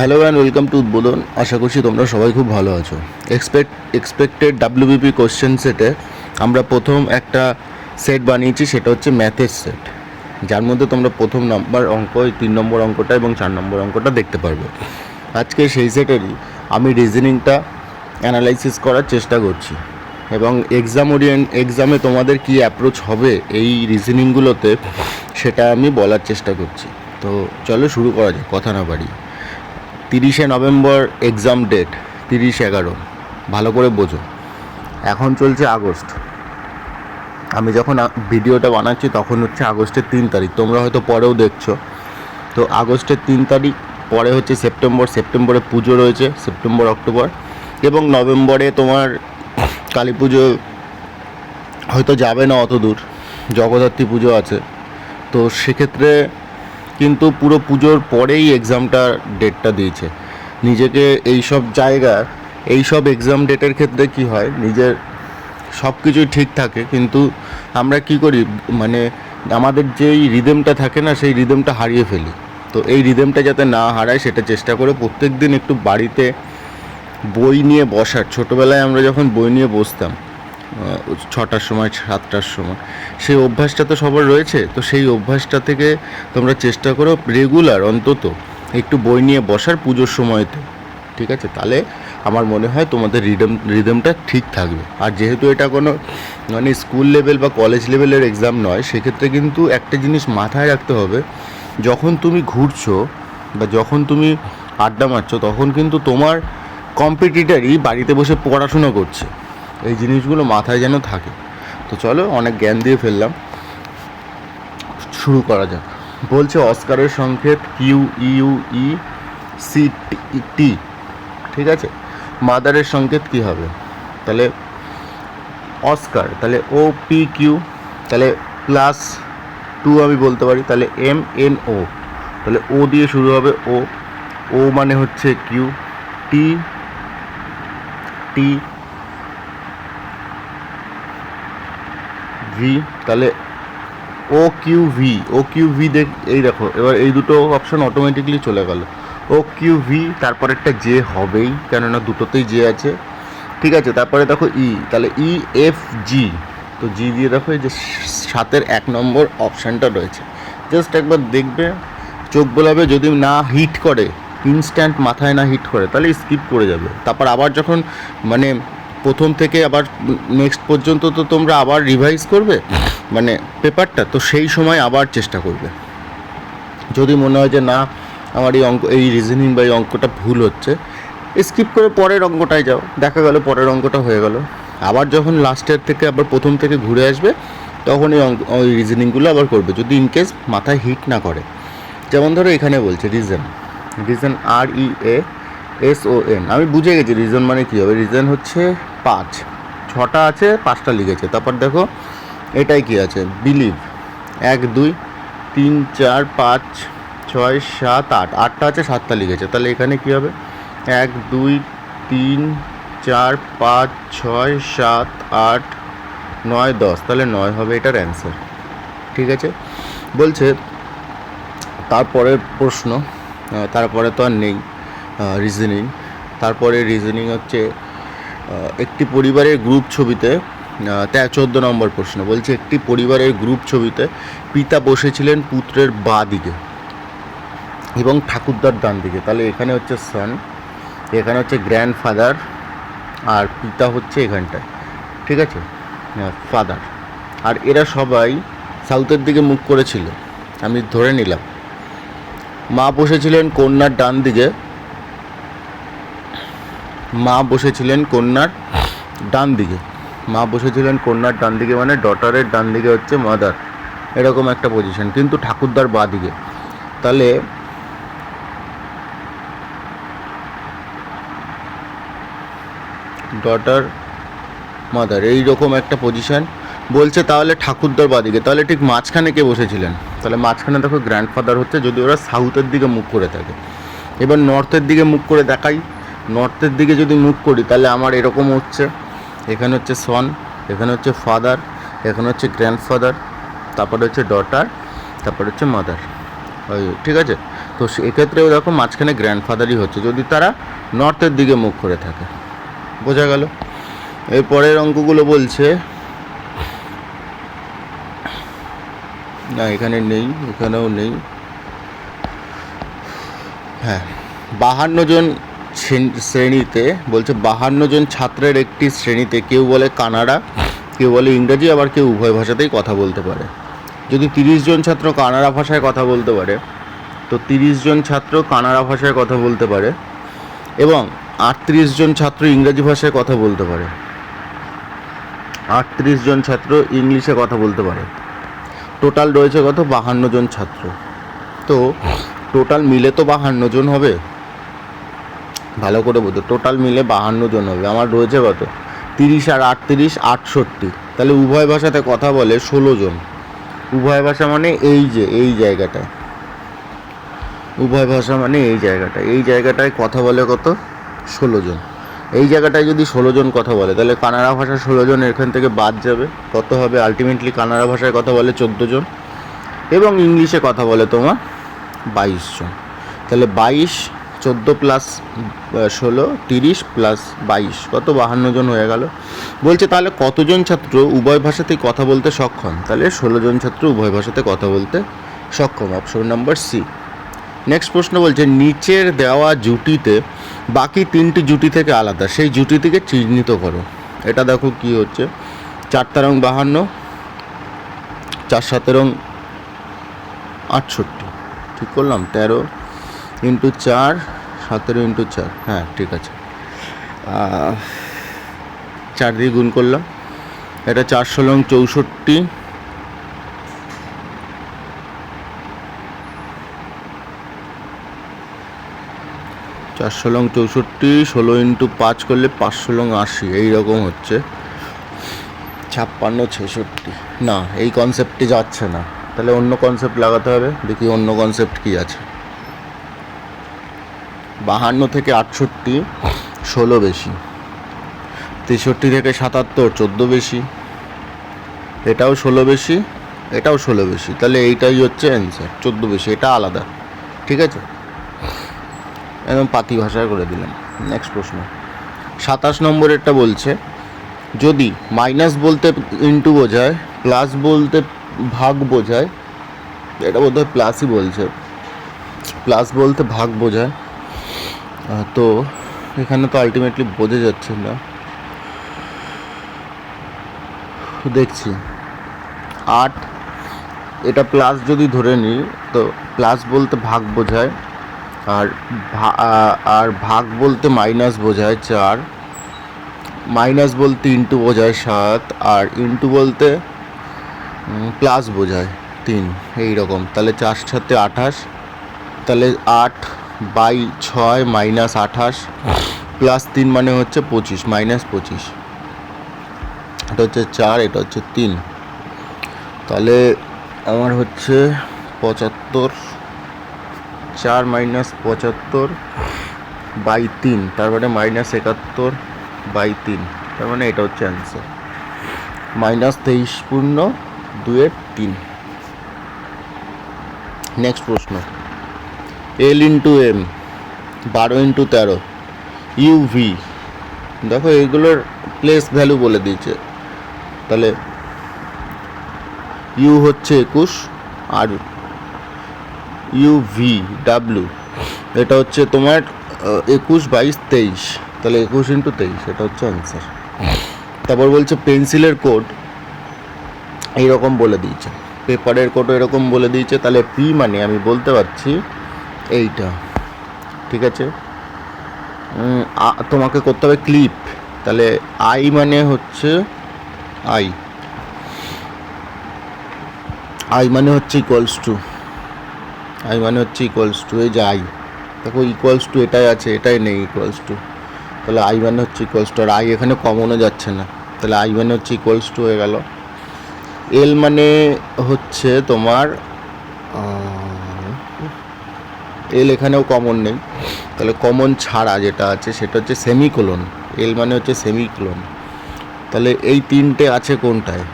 Hello and welcome to উদ্বোধন। আশা করছি তোমরা সবাই খুব ভালো আছো। এক্সপেক্টেড ডাব্লিউবিপি কোশ্চেন সেটে আমরা প্রথম একটা সেট বানিয়েছি, সেটা হচ্ছে ম্যাথের সেট, যার মধ্যে তোমরা প্রথম নাম্বার অঙ্ক, 3 নম্বর অঙ্কটা এবং 4 নম্বর অঙ্কটা দেখতে পারবে। আজকে সেই সেটেরই আমি রিজনিংটা অ্যানালাইসিস করার চেষ্টা করছি এবং এক্সামে তোমাদের কী অ্যাপ্রোচ হবে এই রিজনিংগুলোতে সেটা আমি বলার চেষ্টা করছি। তো চলো শুরু করা যাক, কথা না বাড়িয়ে। 30শে নভেম্বর এক্সাম ডেট, 30/11। ভালো করে বোঝো, এখন চলছে আগস্ট। আমি যখন ভিডিওটা বানাচ্ছি তখন হচ্ছে আগস্টের 3 তারিখ, তোমরা হয়তো পরেও দেখছো। তো আগস্টের 3 তারিখ, পরে হচ্ছে সেপ্টেম্বরে পুজো রয়েছে, সেপ্টেম্বর অক্টোবর, এবং নভেম্বরে তোমার কালী পুজো হয়তো যাবে না অত দূর, জগদ্ধাত্রী পুজো আছে। তো সেক্ষেত্রে কিন্তু পুরো পুজোর পরেই এক্সামটার ডেটটা দিয়েছে। নিজেকে এই সব এক্সাম ডেটের ক্ষেত্রে কি হয়, নিজের সব কিছুই ঠিক থাকে, কিন্তু আমরা কি করি, মানে আমাদের যেই রিদমটা থাকে না, সেই রিদমটা হারিয়ে ফেলি। তো এই রিদমটা যাতে না হারায় সেটা চেষ্টা করে প্রত্যেক দিন একটু বাড়িতে বই নিয়ে বসার। ছোটোবেলায় আমরা যখন বই নিয়ে বসতাম 6টার সময় 7টার সময়, সেই অভ্যাসটা তো সবার রয়েছে। তো সেই অভ্যাসটা থেকে তোমরা চেষ্টা করো রেগুলার অন্তত একটু বই নিয়ে বসার পুজোর সময়তে, ঠিক আছে? তাহলে আমার মনে হয় তোমাদের রিদমটা ঠিক থাকবে। আর যেহেতু এটা কোনো মানে স্কুল লেভেল বা কলেজ লেভেলের এক্সাম নয়, সেক্ষেত্রে কিন্তু একটা জিনিস মাথায় রাখতে হবে, যখন তুমি ঘুরছো বা যখন তুমি আড্ডা মারছো, তখন কিন্তু তোমার কম্পিটিটারই বাড়িতে বসে পড়াশুনো করছে। এই জিনিসগুলো মাথায় যেন থাকে। তো চলো, অনেক জ্ঞান দিয়ে ফেললাম, শুরু করা যাক। বলছে অস্কারের সংকেত QEUECT, ঠিক আছে? মাদারের সংকেত কি হবে? তাহলে অস্কার, তাহলে OPQ, তাহলে +2 আমি বলতে পারি, তাহলে MNO, তাহলে ও দিয়ে শুরু হবে, ও মানে হচ্ছে কিউ, টি ভি, তাহলে ও কিউ ভি দেখ, এই দেখো এবার এই দুটো অপশন অটোমেটিকলি চলে গেল। OQV, তারপর একটা জে হবেই, কেননা দুটোতেই জে আছে, ঠিক আছে? তারপরে দেখো তাহলে EFG, তো জি দিয়ে দেখো এই যে 7-এর 1 নম্বর অপশানটা রয়েছে। জাস্ট একবার দেখবে, চোখ বোলাবে, যদি না হিট করে, ইনস্ট্যান্ট মাথায় না হিট করে, তাহলে স্কিপ করে যাবে। তারপর আবার যখন মানে প্রথম থেকে আবার নেক্সট পর্যন্ত তো তোমরা আবার রিভাইজ করবে মানে পেপারটা, তো সেই সময় আবার চেষ্টা করবে। যদি মনে হয় যে না, আমার এই রিজনিং বা এই অঙ্কটা ভুল হচ্ছে, স্কিপ করে পরের অঙ্কটায় যাও, দেখা গেল পরের অঙ্কটা হয়ে গেল। আবার যখন লাস্টের থেকে আবার প্রথম থেকে ঘুরে আসবে, তখন ওই রিজনিংগুলো আবার করবে, যদি ইনকেস মাথায় হিট না করে। যেমন ধরো এখানে বলছে রিজন REASON, আমি বুঝে গেছি রিজন মানে কী হবে। রিজন হচ্ছে 5, 6টা আছে, 5টা লিখেছে। তারপর দেখো এটাই কি আছে, বিলিভ 1 2 3 4 5 6 7 8, 8টা আছে, 7টা লিখেছে। তাহলে এখানে কী হবে, 1 2 3 4 5 6 7 8 9 10, তাহলে 9 হবে এটার অ্যান্সার, ঠিক আছে? বলছে তারপরের প্রশ্ন, তারপরে তো আর নেই রিজনিং। তারপরে রিজনিং হচ্ছে একটি পরিবারের গ্রুপ ছবিতে 14 নম্বর প্রশ্ন। বলছে একটি পরিবারের গ্রুপ ছবিতে পিতা বসেছিলেন পুত্রের বাঁ দিকে এবং ঠাকুরদার ডান দিকে। তাহলে এখানে হচ্ছে সন, এখানে হচ্ছে গ্র্যান্ডফাদার, আর পিতা হচ্ছে এখানটায়, ঠিক আছে, ফাদার। আর এরা সবাই সাউথের দিকে মুখ করেছিল, আমি ধরে নিলাম। মা বসেছিলেন কন্যার ডান দিকে, মা বসেছিলেন কন্যার ডান দিকে, মানে ডটারের ডান দিকে হচ্ছে মাদার, এরকম একটা পজিশন, কিন্তু ঠাকুরদার বাঁ দিকে। তাহলে ডটার মাদার এইরকম একটা পজিশন। বলছে তাহলে ঠাকুরদার বাঁ দিকে, তাহলে ঠিক মাঝখানে কে বসেছিলেন? তাহলে মাঝখানে দেখো গ্র্যান্ডফাদার হচ্ছে, যদি ওরা সাউথের দিকে মুখ করে থাকে। এবার নর্থের দিকে মুখ করে দেখাই, নর্থের দিকে যদি মুখ করি তাহলে আমার এরকম হচ্ছে, এখানে হচ্ছে সন, এখানে হচ্ছে ফাদার, এখানে হচ্ছে গ্র্যান্ডফাদার, তারপরে হচ্ছে ডটার, তারপরে হচ্ছে মাদার, ঠিক আছে? তো সেক্ষেত্রেও দেখো মাঝখানে গ্র্যান্ডফাদারই হচ্ছে যদি তারা নর্থের দিকে মুখ করে থাকে। বোঝা গেল? এর পরের অঙ্কগুলো বলছে, না এখানে নেই, এখানেও নেই। হ্যাঁ, 52 জন শ্রেণীতে বলছে 52 জন ছাত্রের একটি শ্রেণীতে কেউ বলে কানাডা, কেউ বলে ইংরাজি, আবার কেউ উভয় ভাষাতেই কথা বলতে পারে। যদি 30 জন ছাত্র কানাডা ভাষায় কথা বলতে পারে, তো 30 জন ছাত্র কানাডা ভাষায় কথা বলতে পারে এবং 38 জন ছাত্র ইংরাজি ভাষায় কথা বলতে পারে, 38 জন ছাত্র ইংলিশে কথা বলতে পারে। টোটাল রয়েছে কত? 52 জন ছাত্র। তো টোটাল মিলে তো 52 জন হবে। ভালো করে বলতো, টোটাল মিলে 52 জন হবে। আমার রয়েছে কত? 30 আর 38 68। তাহলে উভয় ভাষাতে কথা বলে 16 জন। উভয় ভাষা মানে এই যে এই জায়গাটায়, উভয় ভাষা মানে এই জায়গাটায় কথা বলে কত? 16 জন। এই জায়গাটায় যদি 16 জন কথা বলে, তাহলে কানাডা ভাষা 16 জন এখান থেকে বাদ যাবে। কত হবে? আলটিমেটলি কানাডা ভাষায় কথা বলে 14 জন এবং ইংলিশে কথা বলে তোমার 22 জন। তাহলে 22, 14 প্লাস 16, 30 প্লাস 22, কত? 52 জন হয়ে গেল। বলছে তাহলে কতজন ছাত্র উভয় ভাষাতেই কথা বলতে সক্ষম? তাহলে 16 জন ছাত্র উভয় ভাষাতে কথা বলতে সক্ষম। Option number C. নেক্সট প্রশ্ন বলছে, নিচের দেওয়া জুটিতে বাকি 3টি জুটি থেকে আলাদা সেই জুটি থেকে চিহ্নিত করো। এটা দেখো কি হচ্ছে, 4 তেরং 52, 4 17 68। ঠিক করলাম? 13 ইন্টু 4, 17 ইন্টু 4। হ্যাঁ ঠিক আছে, 4 দিয়ে গুণ করলাম। এটা 4 16 64, 4 16 64, 16 ইন্টু 5 করলে 5 16 80, এইরকম হচ্ছে। 56 66। না, এই কনসেপ্টটি যাচ্ছে না, তাহলে অন্য কনসেপ্ট লাগাতে হবে। দেখি অন্য কনসেপ্ট কি আছে। 52 থেকে 68 16 বেশি, 63 থেকে 77 14 বেশি, এটাও 16 বেশি, এটাও 16 বেশি। তাহলে এইটাই হচ্ছে অ্যান্সার, 14 বেশি, এটা আলাদা। ঠিক আছে, একদম পাতি ভাষায় করে দিলাম। নেক্সট প্রশ্ন 27 নম্বরেরটা বলছে, যদি মাইনাস বলতে ইন্টু বোঝায়, প্লাস বলতে ভাগ বোঝায়, এটা বোধহয় প্লাসই বলছে, প্লাস বলতে ভাগ বোঝায়, তো এখানে তো আলটিমেটলি বোঝা যাচ্ছে না। দেখছি 8, এটা প্লাস যদি ধরে নিই তো প্লাস বলতে ভাগ বোঝায়, আর ভাগ বলতে মাইনাস বোঝায় 4, মাইনাস বলতে ইন্টু বোঝায় 7, আর ইন্টু বলতে প্লাস বোঝায় 3, এই রকম। তাহলে 4 7 28, তাহলে 8/6 মাইনাস 28 প্লাস 3 মানে হচ্ছে 25, মাইনাস 25। এটা হচ্ছে 4, এটা হচ্ছে 3। তাহলে আমার হচ্ছে 75, 4 মাইনাস 75/3, তার মানে মাইনাস 71/3, তার মানে এটা হচ্ছে অ্যান্সার। মাইনাস 23 পূর্ণ 2/3। নেক্সট প্রশ্ন, L into M 12 into 13 UV। দেখো এইগুলোর প্লেস ভ্যালু বলে দিয়েছে। তাহলে ইউ হচ্ছে 21 আর UVW এটা হচ্ছে তোমার 21 22 23, তাহলে 21 ইন্টু 23, এটা হচ্ছে অ্যান্সার। তারপর বলছে পেন্সিলের কোড এইরকম বলে দিয়েছে, পেপারের কোডও এরকম বলে দিয়েছে। তাহলে P মানে আমি বলতে পারছি এইটা। ঠিক আছে, তোমাকে করতে হবে ক্লিপ। তাহলে I মানে হচ্ছে I মানে হচ্ছে ইকুয়ালস টু, I মানে হচ্ছে ইকুয়ালস টু, এই যে I দেখো ইকুয়ালস টু এটাই আছে, এটাই নেই ইকুয়ালস টু। তাহলে I মানে হচ্ছে ইকুয়ালস টু, আর I এখানে কমনও যাচ্ছে না, তাহলে I মানে হচ্ছে ইকুয়ালস টু হয়ে গেল। L মানে হচ্ছে তোমার L এখানেও কমন নেই, তাহলে কমন ছাড়া যেটা আছে সেটা হচ্ছে সেমিকোলন। L মানে হচ্ছে সেমিকোলন। তাহলে এই তিনটে আছে কোনটায়?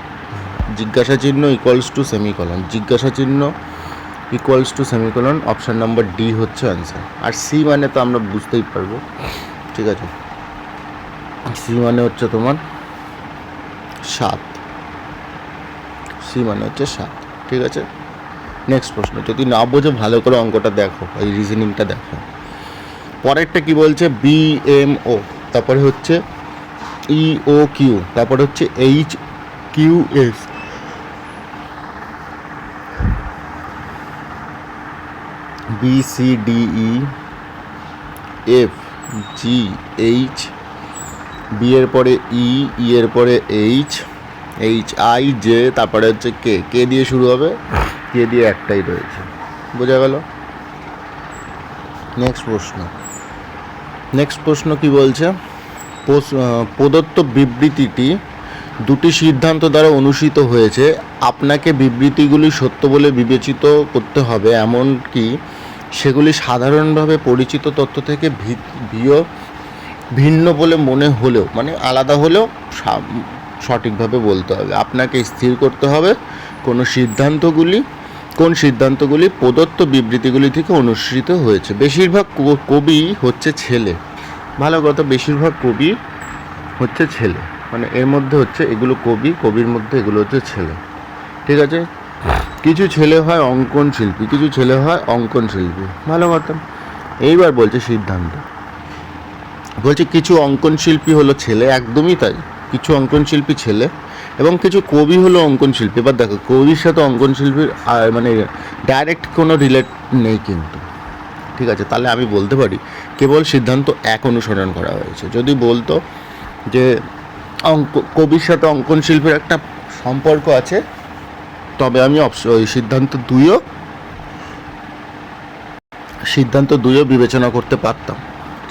জিজ্ঞাসা চিহ্ন ইকুয়ালস টু সেমিকোলন, জিজ্ঞাসা চিহ্ন equals to semicolon, option number D হচ্ছে অ্যান্সার। আর সি মানে তো আমরা বুঝতেই পারবো, ঠিক আছে, সি মানে হচ্ছে তোমার 7, সি মানে হচ্ছে 7, ঠিক আছে। নেক্সট প্রশ্ন, যদি না বোঝো ভালো করে অঙ্কটা দেখো, এই রিজনিংটা দেখো। পরেরটা কি বলছে, বিএমও, তারপরে হচ্ছে ইও কিউ, তারপরে হচ্ছে H Q S, B C D E F G H, B এর পরে ই, ই এর পরে এইচ, এইচ আই জে, তারপরে হচ্ছে কে, কে দিয়ে শুরু হবে, কে দিয়ে একটাই রয়েছে, বোঝা গেল। নেক্সট প্রশ্ন কি বলছে, প্রদত্ত বিবৃতিটি দুটি সিদ্ধান্ত দ্বারা অনুসৃত হয়েছে, আপনাকে বিবৃতিগুলি সত্য বলে বিবেচিত করতে হবে, এমনকি সেগুলি সাধারণভাবে পরিচিত তথ্য থেকে ভিন্ন বলে মনে হলেও, মানে আলাদা হলেও সঠিকভাবে বলতে হবে। আপনাকে স্থির করতে হবে কোন সিদ্ধান্তগুলি প্রদত্ত বিবৃতিগুলি থেকে অনুসৃত হয়েছে। বেশিরভাগ কবি হচ্ছে ছেলে, ভালো কথা, বেশিরভাগ কবি হচ্ছে ছেলে, মানে এর মধ্যে হচ্ছে এগুলো কবির মধ্যে এগুলো হচ্ছে ছেলে, ঠিক আছে। কিছু ছেলে হয় অঙ্কন শিল্পী, ভালো কথা। এইবার বলছে সিদ্ধান্ত, বলছে কিছু অঙ্কন শিল্পী হলো ছেলে, একদমই তাই, কিছু অঙ্কন শিল্পী ছেলে এবং কিছু কবি হলো অঙ্কন শিল্পী। এবার দেখো, কবির সাথে অঙ্কন শিল্পীর মানে ডাইরেক্ট কোনো রিলেট নেই কিন্তু, ঠিক আছে। তাহলে আমি বলতে পারি কেবল সিদ্ধান্ত এক অনুসরণ করা হয়েছে। যদি বলতো যে কবির সাথে অঙ্কন শিল্পীর একটা সম্পর্ক আছে, তবে আমি ওই সিদ্ধান্ত দুইও বিবেচনা করতে পারতাম,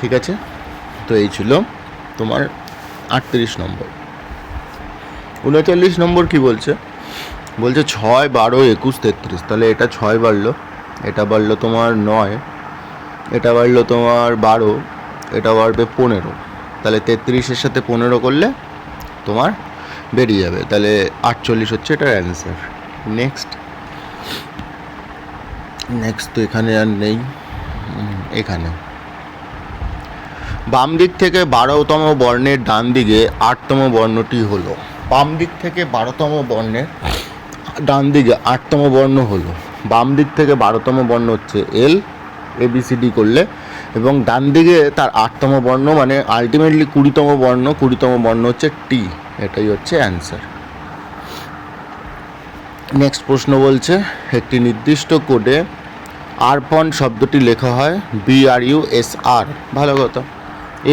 ঠিক আছে। তো এই ছিল তোমার 38 নম্বর। 39 নম্বর কি বলছে, 6, 12, 21, 33, তাহলে এটা 6 বাড়লো, এটা বাড়লো তোমার 9, এটা বাড়লো তোমার 12, এটা বাড়বে 15, তাহলে 33-এর সাথে 15 করলে তোমার বেরিয়ে যাবে, তাহলে 48 হচ্ছে এটার অ্যান্সার। নেক্সট তো এখানে আর নেই, এখানে বাম দিক থেকে 12তম বর্ণের ডান দিকে 8তম বর্ণটি হলো, বাম দিক থেকে 12তম বর্ণের ডান দিকে 8তম বর্ণ হলো, বাম দিক থেকে 12তম বর্ণ হচ্ছে এল, এবিসিডি করলে, এবং ডান দিকে তার 8তম বর্ণ, মানে আলটিমেটলি 20তম বর্ণ হচ্ছে টি, এটাই হচ্ছে অ্যান্সার। নেক্সট প্রশ্ন বলছে, একটি নির্দিষ্ট কোডে আরপন শব্দটি লেখা হয় BRUSR, ভালো কথা,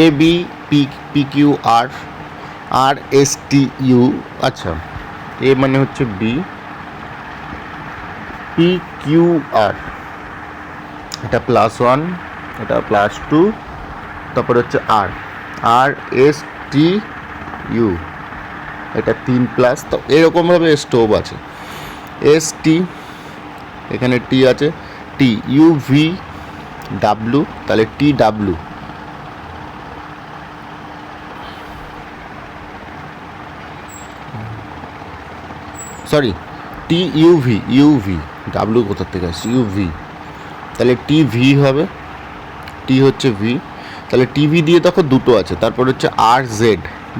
ABPQR RSTU, আচ্ছা, এ মানে হচ্ছে B, PQR, এটা +1, এটা +2, তারপরে হচ্ছে RSTU, এটা 3+, তো এরকমভাবে স্টোভ আছে, ST, এখানে টি আছে, TUVW, তাহলে TW, সরি ইউভি, ডাব্লু কোথার থেকে আসছে, ইউভি, তাহলে টিভি হবে, টি হচ্ছে ভি, তাহলে টিভি দিয়ে দেখো দুটো আছে, তারপর হচ্ছে RZ,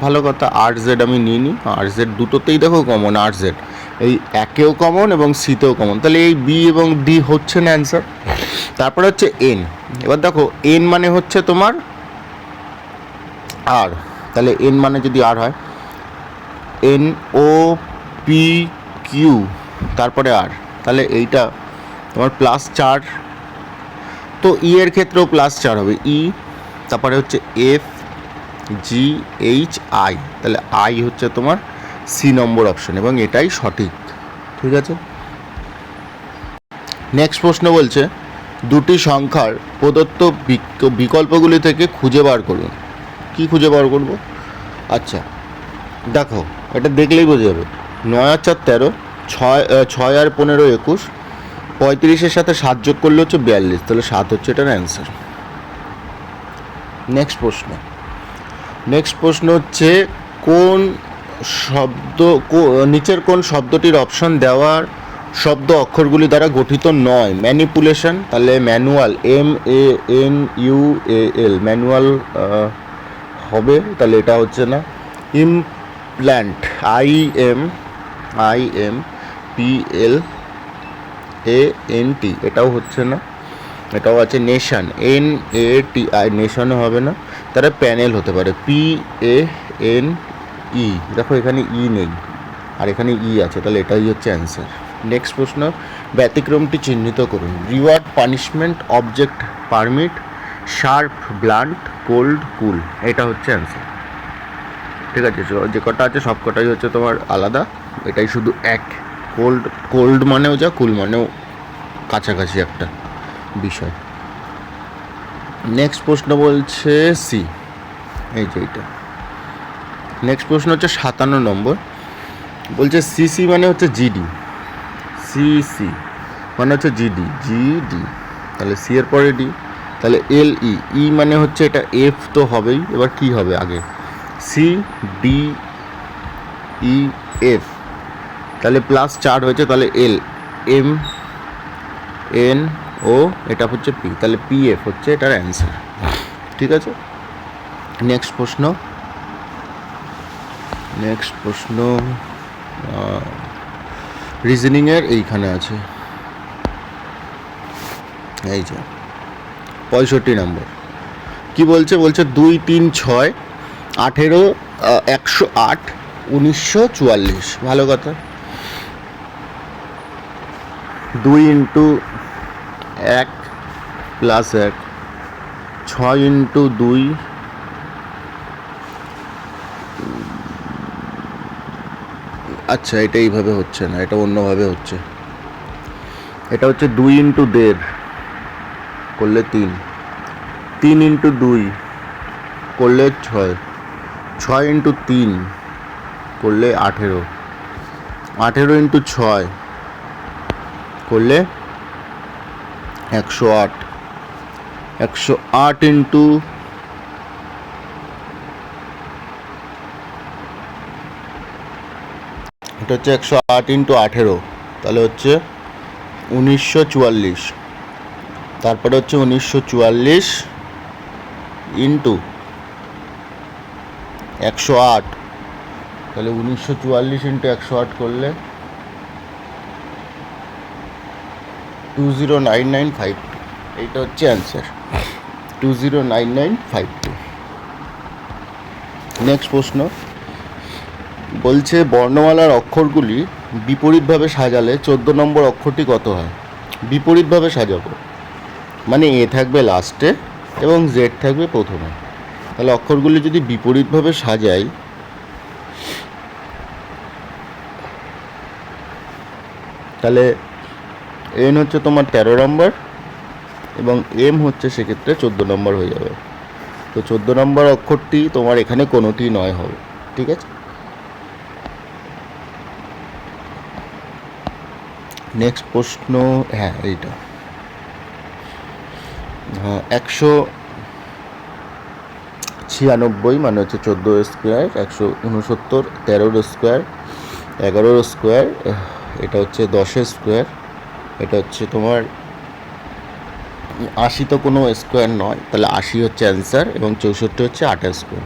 ভালো কথা, RZ আমি নিইনি, RZ দুটোতেই দেখো কমন, RZ এই একেও কমন এবং সিতেও কমন, তাহলে এই বি এবং ডি হচ্ছে না অ্যান্সার। তারপর হচ্ছে এন, এবার দেখো এন মানে হচ্ছে তোমার আর, তাহলে এন মানে যদি আর হয়, NOPQ, তারপরে আর, তাহলে এইটা তোমার +4, তো ই এর ক্ষেত্রেও +4 হবে, ই, তারপরে হচ্ছে FGHI, তাহলে আই হচ্ছে তোমার সি নম্বর অপশন, এবং এটাই সঠিক, ঠিক আছে। নেক্সট প্রশ্ন বলছে, দুটি সংখ্যার প্রদত্ত বিকল্পগুলি থেকে খুঁজে বার করুন। কি খুঁজে বার করব? আচ্ছা দেখো, এটা দেখলেই বোঝা যাবে, 9 আর 4 13, 6 আর 15 21, 35-এর সাথে 7 যোগ করলে হচ্ছে 42, তাহলে 7 হচ্ছে এটার অ্যান্সার। নেক্সট প্রশ্ন হচ্ছে, কোন শব্দ নিচের কোন শব্দটির অপশন দেওয়ার শব্দ অক্ষরগুলি দ্বারা গঠিত নয়। ম্যানিপুলেশন, তাহলে ম্যানুয়াল, MANUAL, ম্যানুয়াল হবে, তাহলে এটা হচ্ছে না। ইমপ্ল্যান্ট, IMPLANT, এটাও হচ্ছে না। এটাও আছে। নেশন, NATI, নেশনও হবে না। তারা প্যানেল হতে পারে, PANE, দেখো এখানে নেই আর এখানে আছে, তাহলে এটাই হচ্ছে অ্যান্সার। নেক্সট প্রশ্ন, ব্যতিক্রমটি চিহ্নিত করুন। Reward, punishment, object, permit, sharp, blunt, cold, cool, এটা হচ্ছে অ্যান্সার। ঠিক আছে, যে কটা আছে সব কটাই হচ্ছে তোমার আলাদা, এটাই শুধু এক। কোল্ড মানেও যা, কুল মানেও কাছাকাছি একটা বিষয়। নেক্সট প্রশ্ন বলছে সি, এই যে এইটা। নেক্সট প্রশ্ন হচ্ছে 57 নম্বর, বলছে সিসি মানে হচ্ছে জিডি, সিসি মানে হচ্ছে জিডি, তাহলে সি এর পরে ডি, তাহলে LE মানে হচ্ছে এটা এফ তো হবেই, এবার কি হবে আগে, CDEF, তাহলে প্লাস 4 হয়েছে, তাহলে LMNO, এটা হচ্ছে পি, তাহলে PF হচ্ছে এটার অ্যান্সার। ঠিক আছে, নেক্সট প্রশ্ন রিজনিংয়ের এইখানে আছে, এই যে 65 নম্বর। কি বলছে 2, 3, 6, 18, 108, 1944, ভালো কথা। 2 ইন্টু 1 প্লাস 1, 6 ইন্টু 2, আচ্ছা এটা এইভাবে হচ্ছে না, এটা অন্যভাবে হচ্ছে। এটা হচ্ছে 2 ইন্টু 1.5 করলে 3, 3 ইন্টু 2 করলে 6, 6 ইন্টু 3 করলে 18, 18 ইন্টু 6 করলে 108, 108 ইন্টু এটা হচ্ছে 108 ইন্টু 18, তাহলে হচ্ছে 1944। তারপরে হচ্ছে 1944 ইন্টু 108, তাহলে 1944 ইন্টু 108 করলে 209952, এইটা হচ্ছে অ্যান্সার, 209952। নেক্সট প্রশ্ন বলছে বর্ণমালার অক্ষরগুলি বিপরীতভাবে সাজালে 14 নম্বর অক্ষরটি কত হয়? বিপরীতভাবে সাজাবো মানে এ থাকবে লাস্টে এবং জেড থাকবে প্রথমে, তাহলে অক্ষরগুলি যদি বিপরীতভাবে সাজাই তাহলে এন হচ্ছে তোমার 13 নম্বর এবং এম হচ্ছে সেক্ষেত্রে 14 নম্বর হয়ে যাবে। তো 14 নম্বর অক্ষরটি তোমার এখানে কোনোটি নয় হবে। ঠিক আছে, নেক্সট প্রশ্ন, হ্যাঁ এইটা, হ্যাঁ 196 মানে হচ্ছে 14 স্কোয়ার, 169 13 স্কোয়ার, 11 স্কোয়ার, এটা হচ্ছে 10 স্কোয়ার, এটা হচ্ছে তোমার 80 তো কোনো স্কোয়ার নয়, তাহলে 80 হচ্ছে অ্যান্সার এবং 64 হচ্ছে 8 স্কোয়ার,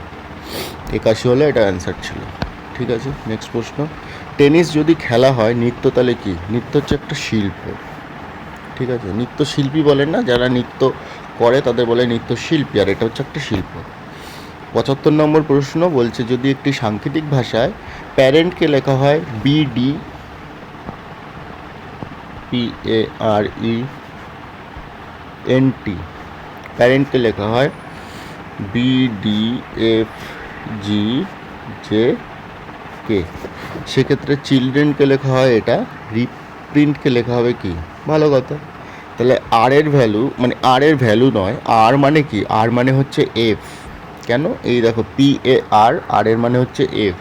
81 হলে এটা অ্যান্সার ছিল। ঠিক আছে, নেক্সট প্রশ্ন, টেনিস যদি খেলা হয় নৃত্য তাহলে কি? নৃত্য হচ্ছে একটা শিল্প। ঠিক আছে, নৃত্যশিল্পী বলেন না, যারা নৃত্য করে তাদের বলে নৃত্যশিল্পী, আর এটা হচ্ছে একটা শিল্প। 75 নম্বর প্রশ্ন বলছে যদি একটি সাংকেতিক ভাষায় প্যারেন্টকে লেখা হয় BDPARENT, প্যারেন্টকে লেখা হয় BDFGJK, সেক্ষেত্রে চিলড্রেনকে লেখা হয় এটা, রিপ্রিন্টকে লেখা হবে কি? ভালো কথা। তাহলে আর এর ভ্যালু মানে আর এর ভ্যালু নয়, আর মানে কি? আর মানে হচ্ছে এফ। কেন? এই দেখো PAR, আর এর মানে হচ্ছে এফ,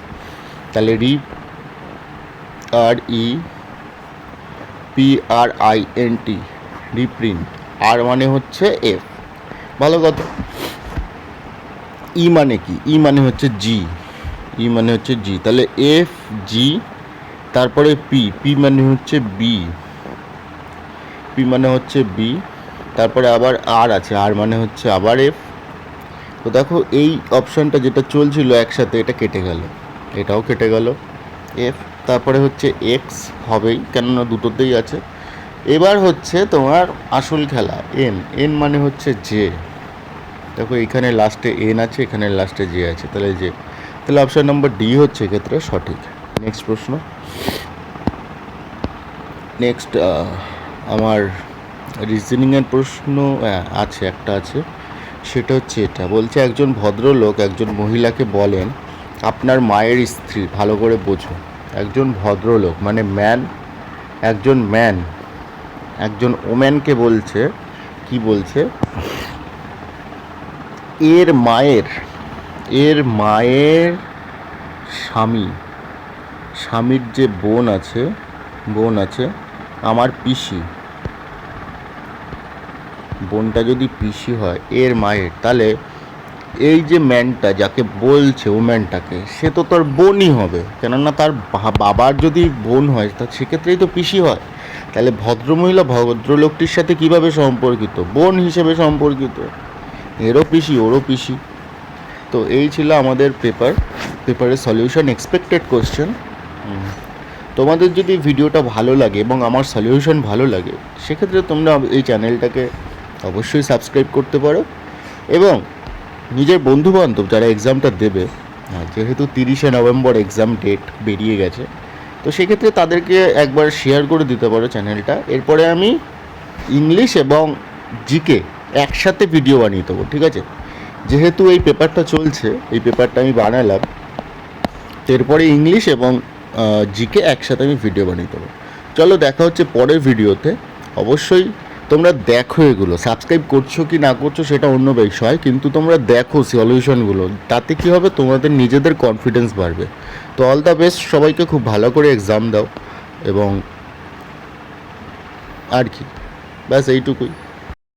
তাহলে REPRINT, রিপ্রিন্ট, আর মানে হচ্ছে এফ। ভালো কথা। মানে কি? মানে হচ্ছে জি, মানে হচ্ছে জি, তাহলে FG, তারপরে পি, পি মানে হচ্ছে বি, পি মানে হচ্ছে বি, তারপরে আবার আর আছে, আর মানে হচ্ছে আবার এফ। তো দেখো এই অপশানটা যেটা চলছিল একসাথে এটা কেটে গেল, এটাও কেটে গেল এফ। তারপরে হচ্ছে এক্স হবেই, কেননা দুটোতেই আছে। এবার হচ্ছে তোমার আসল খেলা, এন, এন মানে হচ্ছে জে। দেখো এখানে লাস্টে এন আছে, এখানে লাস্টে জে আছে, তাহলে জে, তাহলে অপশান নম্বর ডি হচ্ছে এক্ষেত্রে সঠিক। নেক্সট প্রশ্ন। নেক্সট আমার রিজনিংয়ের প্রশ্ন আছে, একটা আছে, সেটা হচ্ছে এটা বলছে, একজন ভদ্রলোক একজন মহিলাকে বলেন, আপনার মায়ের স্ত্রী, ভালো করে বোঝো, একজন ভদ্রলোক মানে ম্যান, একজন ম্যান একজন ওম্যানকে বলছে, কি বলছে, এর মায়ের, এর মায়ের স্বামী, স্বামীর যে বোন আছে, বোন আছে আমার পিসি, বোনটা যদি পিসি হয় এর মায়ের, তাহলে এই যে ম্যানটা যাকে বলছে ও ম্যানটাকে, সে তো তোর বোনই হবে, কেননা তার বাবার যদি বোন হয় তা সেক্ষেত্রেই তো পিসি হয়। তাহলে ভদ্রমহিলা ভদ্রলোকটির সাথে কিভাবে সম্পর্কিত, বোন হিসেবে সম্পর্কিত, এরও পিসি ওরও পিসি। তো এই ছিল আমাদের পেপারের সলিউশন, এক্সপেক্টেড কোশ্চেন। তোমাদের যদি ভিডিওটা ভালো লাগে এবং আমার সলিউশন ভালো লাগে, সেক্ষেত্রে তোমরা এই চ্যানেলটাকে অবশ্যই সাবস্ক্রাইব করতে পারো, এবং নিজের বন্ধুবান্ধব যারা এক্সামটা দেবে, যেহেতু 30শে নভেম্বর এক্সাম ডেট বেরিয়ে গেছে, তো সেক্ষেত্রে তাদেরকে একবার শেয়ার করে দিতে পারো চ্যানেলটা। এরপরে আমি ইংলিশ এবং জিকে একসাথে ভিডিও বানিয়ে দেবো, ঠিক আছে? যেহেতু এই পেপারটা চলছে, এই পেপারটা আমি বানালাম, এরপরে ইংলিশ এবং জিকে একসাথে আমি ভিডিও বানিয়ে দেবো। চলো দেখা হচ্ছে পরের ভিডিওতে। অবশ্যই তোমরা দেখো, এগুলো সাবস্ক্রাইব করছো কি না করছো সেটা অন্য বিষয়, কিন্তু তোমরা দেখো সলিউশনগুলো, তাতে কী হবে, তোমাদের নিজেদের কনফিডেন্স বাড়বে। তো অল দ্য বেস্ট, সবাইকে খুব ভালো করে এক্সাম দাও, এবং আর কি, ব্যাস এইটুকুই।